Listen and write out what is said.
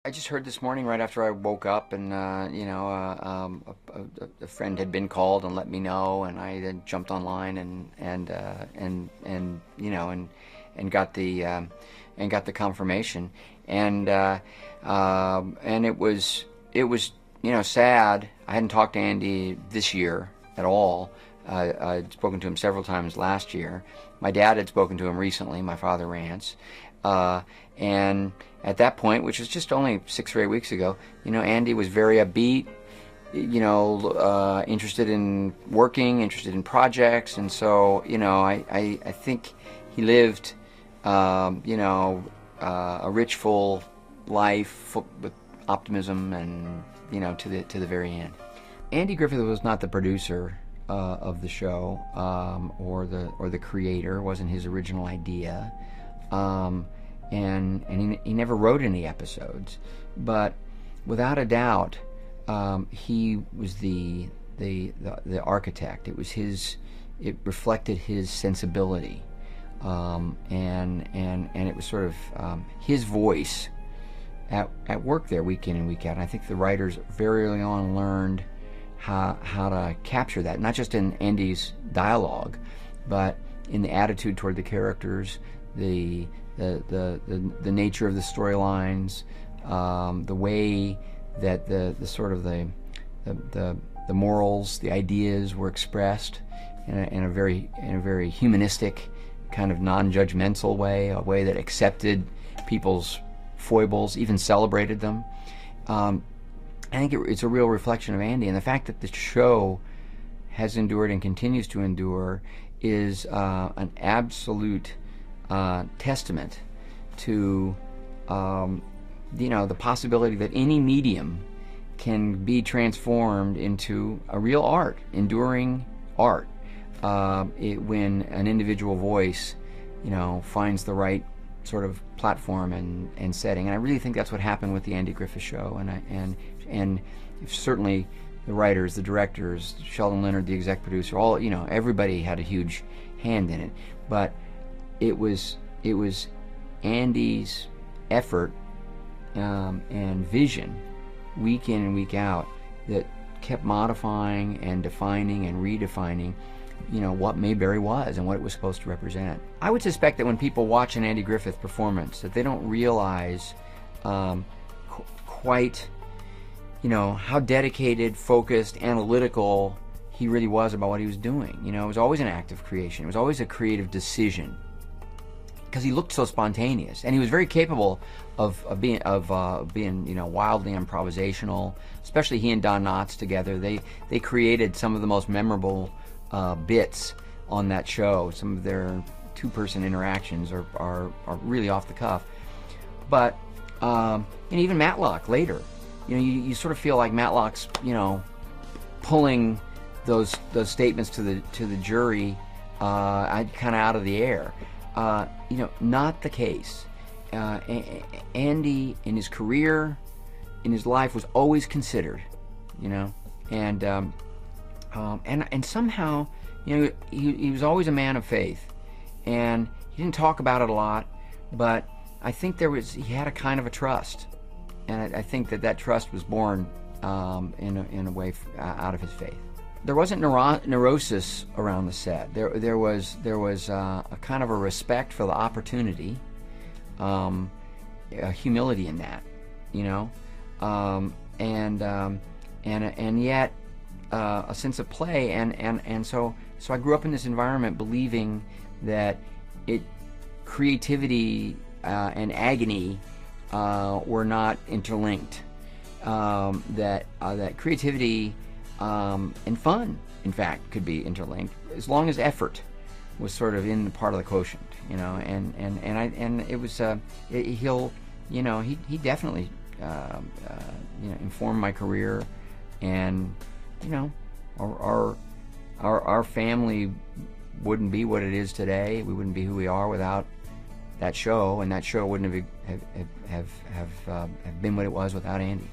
I just heard this morning right after I woke up, and a friend had been called and let me know, and I then jumped online and got the confirmation, and it was sad. I hadn't talked to Andy this year at all. I'd spoken to him several times last year. My dad had spoken to him recently, my father Rance. And at that point, which was just only 6 or 8 weeks ago, Andy was very upbeat, interested in working, interested in projects, and so, I think he lived, a rich, full life with optimism and, to the very end. Andy Griffith was not the producer of the show, or the creator. It wasn't his original idea. And he never wrote any episodes, but without a doubt, he was the architect. It reflected his sensibility, and it was sort of his voice at work there week in and week out. And I think the writers very early on learned how to capture that, not just in Andy's dialogue, but in the attitude toward the characters, the nature of the storylines, the way that the sort of the morals, the ideas were expressed in a very humanistic, kind of non-judgmental way, a way that accepted people's foibles, even celebrated them. I think it's a real reflection of Andy, and the fact that the show has endured and continues to endure is an absolute testament to the possibility that any medium can be transformed into a real art, enduring art, when an individual voice finds the right sort of platform and setting. And I really think that's what happened with the Andy Griffith Show, and certainly the writers, the directors, Sheldon Leonard, the exec producer, all everybody had a huge hand in it. But it was Andy's effort and vision, week in and week out, that kept modifying and defining and redefining, what Mayberry was and what it was supposed to represent. I would suspect that when people watch an Andy Griffith performance, that they don't realize quite, how dedicated, focused, analytical he really was about what he was doing. It was always an act of creation. It was always a creative decision, because he looked so spontaneous, and he was very capable of being wildly improvisational. Especially he and Don Knotts together, they created some of the most memorable bits on that show. Some of their two-person interactions are really off the cuff. But and even Matlock later, you sort of feel like Matlock's pulling those statements to the jury kind of out of the air. Not the case. Andy, in his career, in his life, was always considered, and somehow, he was always a man of faith, and he didn't talk about it a lot, but I think he had a kind of a trust, and I think that trust was born in a way out of his faith. There wasn't neurosis around the set. There was a kind of a respect for the opportunity, a humility in that, and yet a sense of play, and so I grew up in this environment believing that creativity and agony were not interlinked. That creativity and fun, in fact, could be interlinked as long as effort was sort of in part of the quotient, and it was he definitely informed my career, and our family wouldn't be what it is today. We wouldn't be who we are without that show, and that show wouldn't have been what it was without Andy.